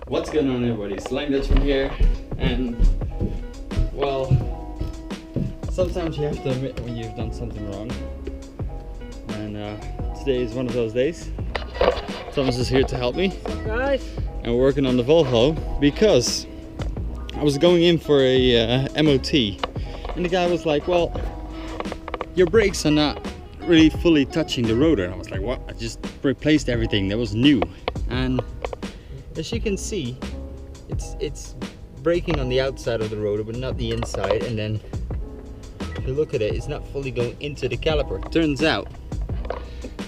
What's going on, everybody? Slime Dutchman here, and well, sometimes you have to admit when you've done something wrong, and today is one of those days. Thomas is here to help me. What's up, guys? And we're working on the Volvo because I was going in for a MOT, and the guy was like, well, your brakes are not really fully touching the rotor. And I was like, what? I just replaced everything that was new. And as you can see, it's braking on the outside of the rotor but not the inside, and then if you look at it, it's not fully going into the caliper. Turns out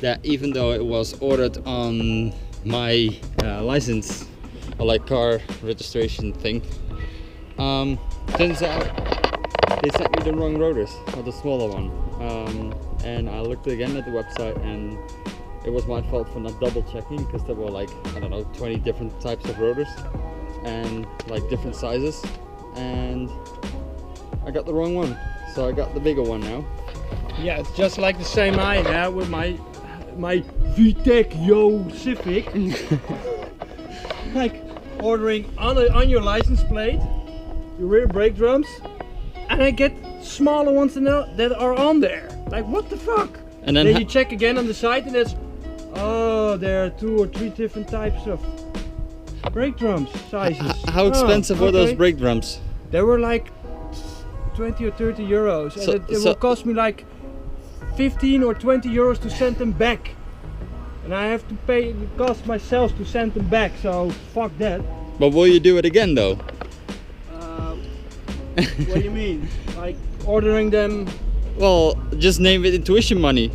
that even though it was ordered on my license or like car registration thing, turns out they sent me the wrong rotors, or the smaller one, and I looked again at the website, and it was my fault for not double checking, because there were like, I don't know, 20 different types of rotors and like different sizes, and I got the wrong one, so I got the bigger one now. Yeah, it's just like the same I have with my VTEC Yo Civic. Like ordering on your license plate, your rear brake drums, and I get smaller ones that are on there. Like, what the fuck? And then you check again on the side, and it's, oh, there are 2 or 3 different types of brake drums sizes. How expensive were those brake drums? They were like 20 or 30 euros, and it will cost me like 15 or 20 euros to send them back, and I have to pay the cost myself to send them back, so fuck that. But will you do it again though? What do you mean? Like ordering them? Well, just name it intuition money.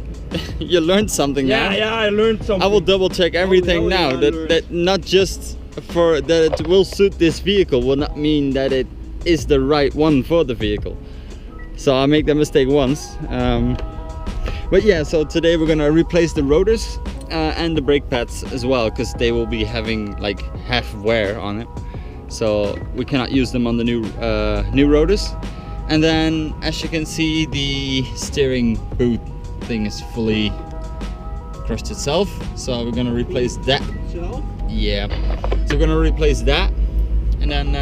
You learned something now. Yeah, I learned something. I will double check everything now. That not just for that it will suit this vehicle will not mean that it is the right one for the vehicle. So I make that mistake once. But yeah, so today we're gonna replace the rotors and the brake pads as well, because they will be having like half wear on it. So we cannot use them on the new rotors. And then, as you can see, the steering boot thing is fully crushed itself. So we're gonna replace that. Yeah. So we're gonna replace that, and then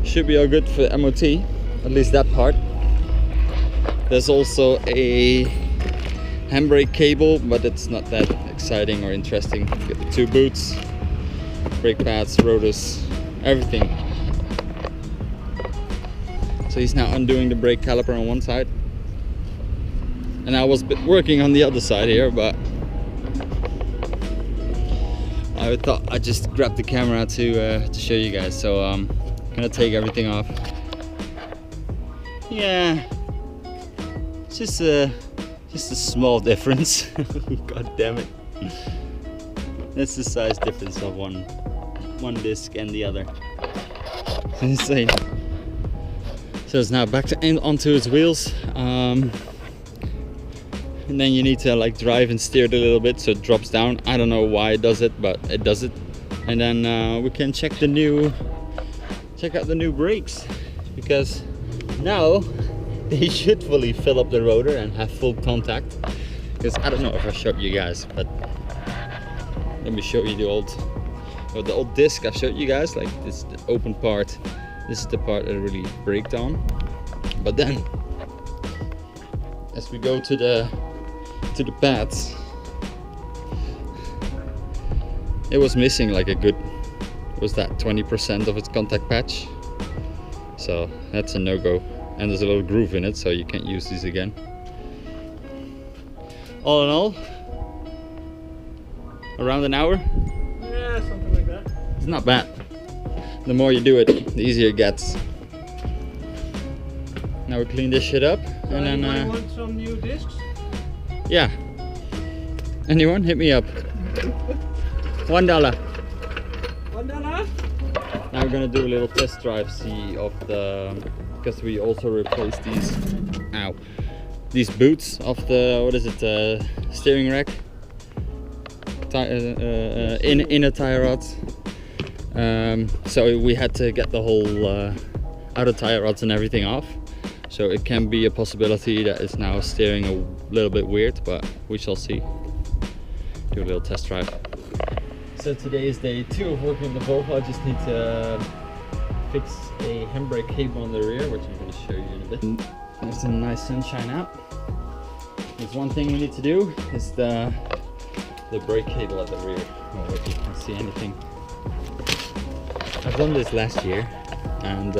should be all good for MOT. At least that part. There's also a handbrake cable, but it's not that exciting or interesting. Get the 2 boots, brake pads, rotors, everything. So he's now undoing the brake caliper on one side, and I was working on the other side here, but I thought I'd just grab the camera to show you guys. So I'm gonna take everything off. Yeah, just a small difference. God damn it! That's the size difference of one disc and the other. It's insane. So it's now back onto its wheels, and then you need to like drive and steer it a little bit so it drops down. I don't know why it does it, but it does it. And then we can check out the new brakes, because now they should fully fill up the rotor and have full contact. Because I don't know if I showed you guys, but let me show you the old disc I showed you guys. Like, this is the open part. This is the part that really braked on. But then, as we go to the pads, it was missing like a good, was that 20% of its contact patch? So that's a no-go. And there's a little groove in it, so you can't use these again. All in all, around an hour? Yeah, something like that. It's not bad. The more you do it, the easier it gets. Now we clean this shit up, and then you want some new discs? Yeah. Anyone? Hit me up. $1. $1? Now we're gonna do a little test drive, see of the, because we also replaced these boots of the, what is it, steering rack, inner tie rods. So we had to get the whole outer tie rods and everything off. So it can be a possibility that it's now steering a little bit weird, but we shall see. Do a little test drive. So today is day 2 of working on the Volvo. I just need to fix a handbrake cable on the rear, which I'm going to show you in a bit. There's some nice sunshine out. There's one thing we need to do, is the brake cable at the rear. Oh, if you can see anything. I've done this last year, and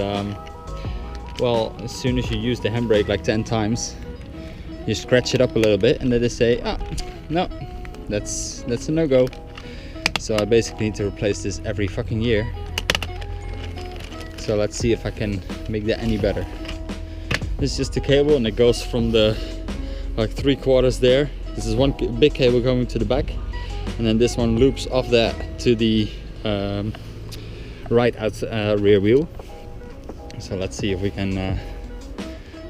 well, as soon as you use the handbrake like 10 times, you scratch it up a little bit, and then they say, ah, no, that's a no-go. So I basically need to replace this every fucking year. So let's see if I can make that any better. This is just the cable, and it goes from the like 3/4 there. This is one big cable going to the back, and then this one loops off that to the right out rear wheel. So let's see if we can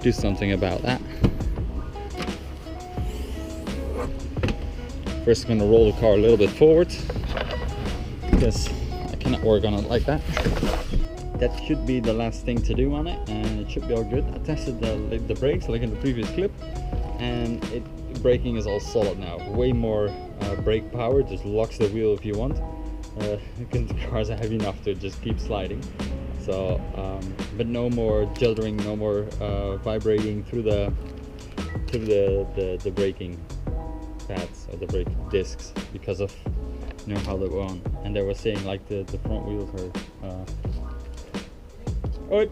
do something about that. First, I'm going to roll the car a little bit forward, because I cannot work on it like that. That should be the last thing to do on it, and it should be all good. I tested the brakes like in the previous clip, and braking is all solid now. Way more brake power, just locks the wheel if you want, because the cars are heavy enough to just keep sliding. So, but no more jittering, no more vibrating through the braking pads or the brake discs, because of how they were on. And they were saying like the front wheels are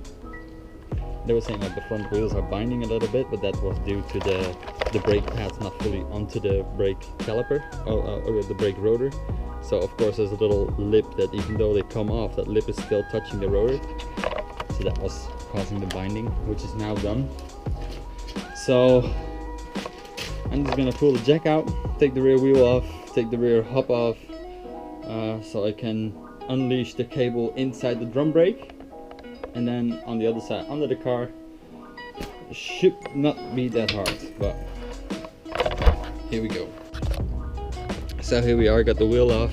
they were saying like the front wheels are binding a little bit, but that was due to the brake pads not fully onto the brake caliper or the brake rotor. So of course there's a little lip that, even though they come off, that lip is still touching the rotor. So that was causing the binding, which is now done. So I'm just gonna pull the jack out, take the rear wheel off, take the rear hub off, so I can unleash the cable inside the drum brake, and then on the other side under the car. It should not be that hard, but here we go. So here we are, got the wheel off,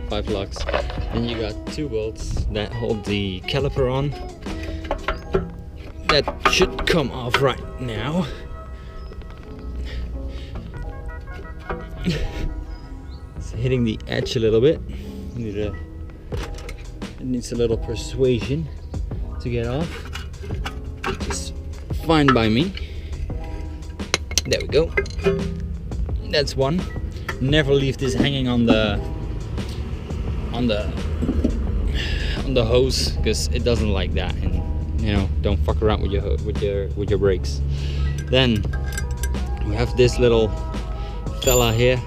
5 locks, and you got 2 bolts that hold the caliper on. That should come off right now. It's hitting the edge a little bit. It needs a little persuasion to get off, which is fine by me. There we go. That's one. Never leave this hanging on the hose, because it doesn't like that, and don't fuck around with your brakes. Then we have this little fella here.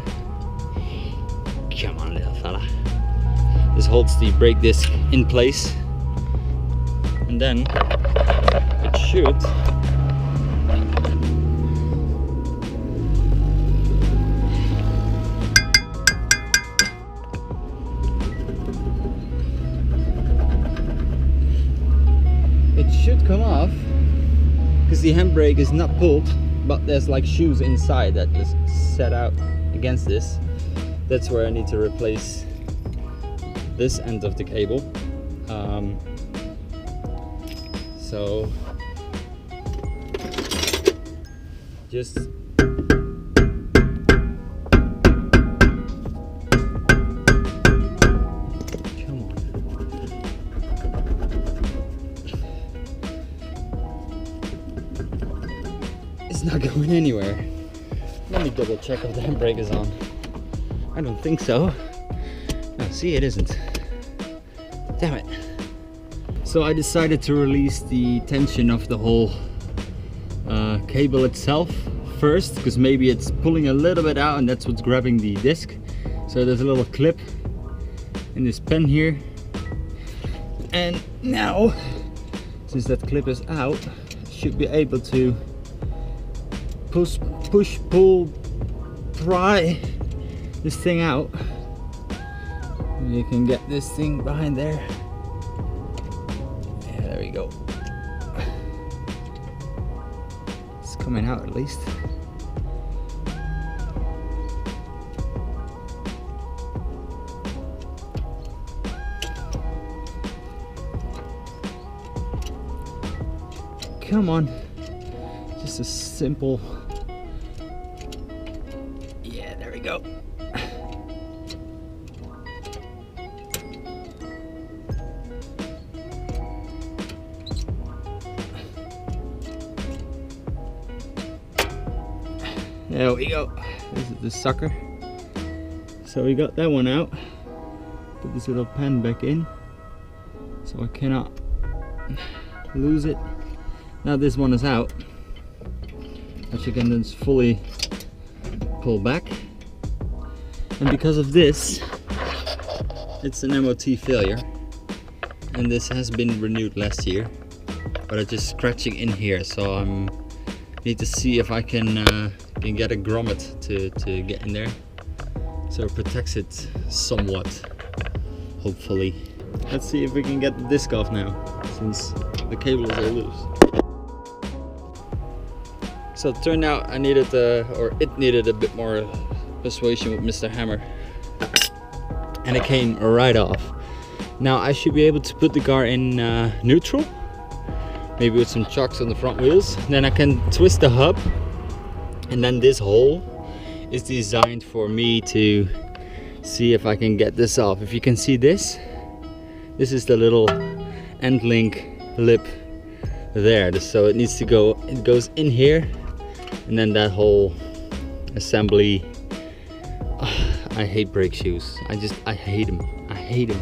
Come on, little fella. This holds the brake disc in place, and then it should come off, because the handbrake is not pulled, but there's like shoes inside that is set out against this. That's where I need to replace this end of the cable. So just it's not going anywhere. Let me double check if the handbrake is on. I don't think so. Oh, see, it isn't. Damn it. So I decided to release the tension of the whole cable itself first, because maybe it's pulling a little bit out and that's what's grabbing the disc. So there's a little clip in this pen here. And now, since that clip is out, I should be able to push, pull, pry this thing out. You can get this thing behind there. Yeah, there we go. It's coming out at least. Come on. Just a simple. Yeah, there we go. There we go. This is the sucker. So we got that one out. Put this little pen back in, so I cannot lose it. Now this one is out, which you can just fully pull back. And because of this, it's an MOT failure. And this has been renewed last year, but I'm just scratching in here, so I need to see if I can get a grommet to get in there, so it protects it somewhat, hopefully. Let's see if we can get the disc off now, since the cable is all loose. So it turned out I needed, or it needed a bit more persuasion with Mr. Hammer, and it came right off. Now I should be able to put the car in neutral, maybe with some chocks on the front wheels. Then I can twist the hub, and then this hole is designed for me to see if I can get this off. If you can see this is the little end link lip there, so it needs to go, it goes in here, and then that whole assembly. I hate brake shoes. I hate them. I hate them.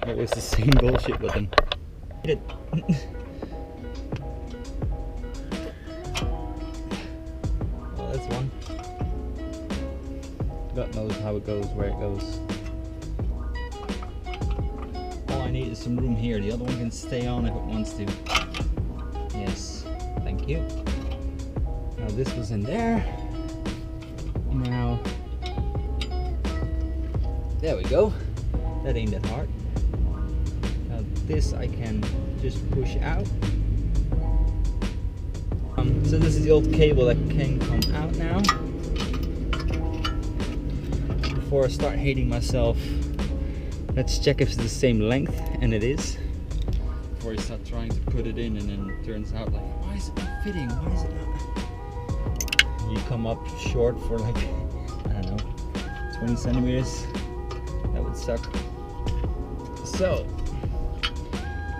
Always the same bullshit with them. Hate it. Well, that's one. God knows how it goes, where it goes. All I need is some room here. The other one can stay on if it wants to. Yes, thank you. Now this was in there. Now, there we go. That ain't that hard. Now this I can just push out. So this is the old cable that can come out now. Before I start hating myself, let's check if it's the same length, and it is. Before you start trying to put it in and then it turns out like, why is it not fitting? Why is it not? You come up short for like, I don't know, 20 centimeters. That would suck. So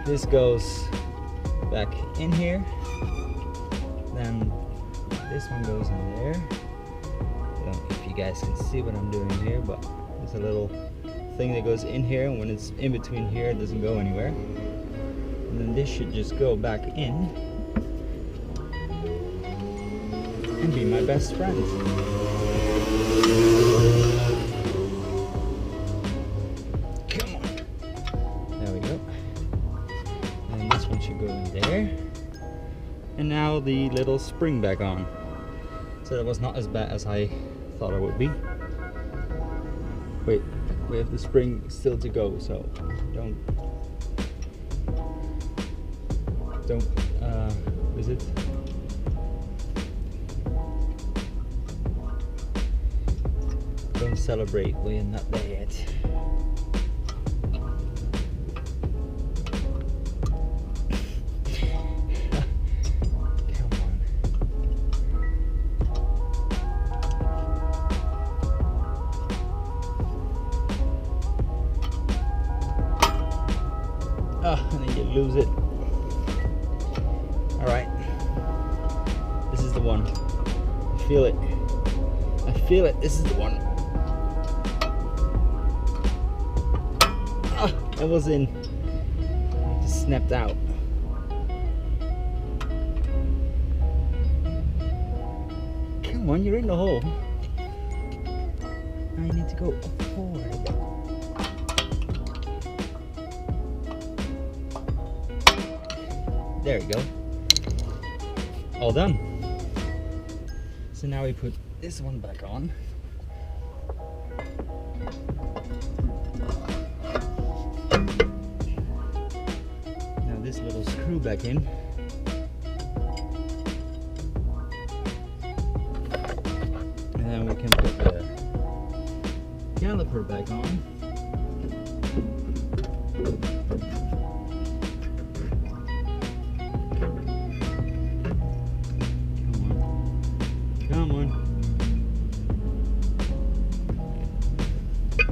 this goes back in here, then this one goes in there. I don't know if you guys can see what I'm doing here, but there's a little thing that goes in here, and when it's in between here it doesn't go anywhere. And then this should just go back in and be my best friend. Come on. There we go. And this one should go in there. And now the little spring back on. So that was not as bad as I thought it would be. Wait, we have the spring still to go, so don't is it? Don't celebrate, we're not there yet. Come on. And then you lose it. Alright. This is the one. I feel it. I feel it. This is the one. It was in. It just snapped out. Come on, you're in the hole. Now you need to go forward. There we go. All done. So now we put this one back on. This little screw back in, and then we can put the caliper back on. Come on.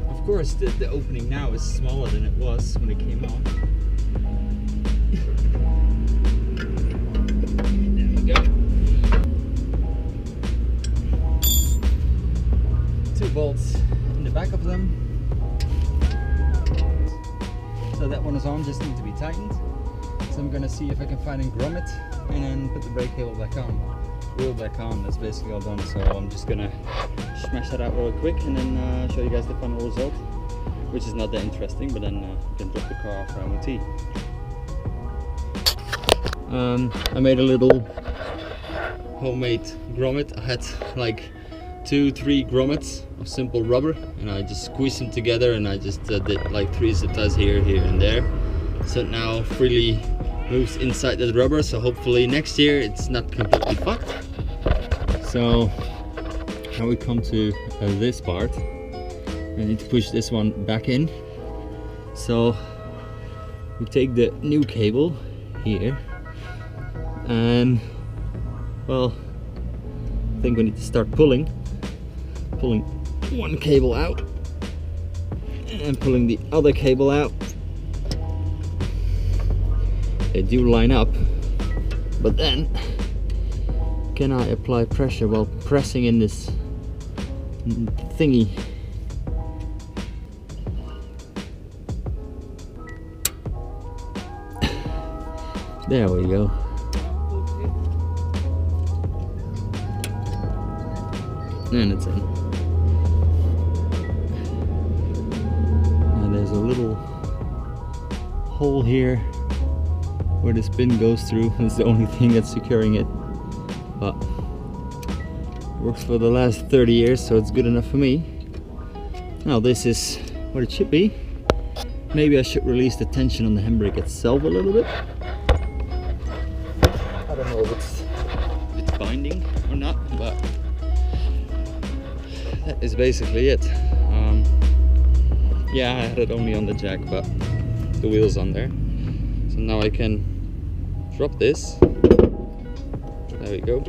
Of course the opening now is smaller than it was when it came on. bolts in the back of them. So that one is on, just need to be tightened. So I'm gonna see if I can find and grommet and then put the brake cable back on. Wheel back on, that's basically all done. So I'm just gonna smash that out real quick and then show you guys the final result, which is not that interesting, but then we can drop the car off for MOT. I made a little homemade grommet. I had like 2-3 grommets of simple rubber, and I just squeezed them together, and I just did like 3 zip ties here, here and there. So it now freely moves inside the rubber, so hopefully next year it's not completely fucked. So now we come to this part. I need to push this one back in. So we take the new cable here, and well, I think we need to start pulling one cable out and pulling the other cable out. They do line up, but then can I apply pressure while pressing in this thingy? There we go. And it's in. And there's a little hole here where this pin goes through. It's the only thing that's securing it. But it works for the last 30 years, so it's good enough for me. Now this is what it should be. Maybe I should release the tension on the handbrake itself a little bit. I don't know if it's binding or not, but that is basically it. Yeah, I had it only on the jack, but the wheel's on there. So now I can drop this. There we go.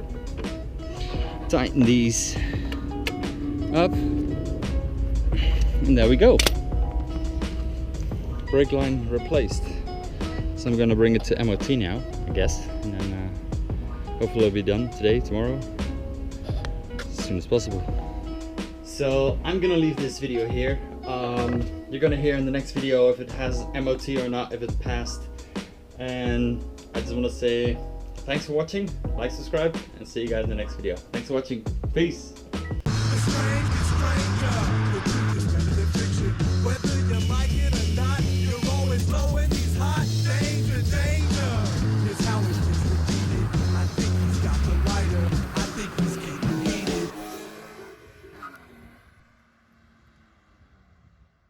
Tighten these up. And there we go. Brake line replaced. So I'm gonna bring it to MOT now, I guess. And then hopefully it'll be done today, tomorrow, as soon as possible. So I'm gonna leave this video here. You're gonna hear in the next video if it has MOT or not, if it passed. And I just wanna say thanks for watching, like, subscribe, and see you guys in the next video. Thanks for watching, peace!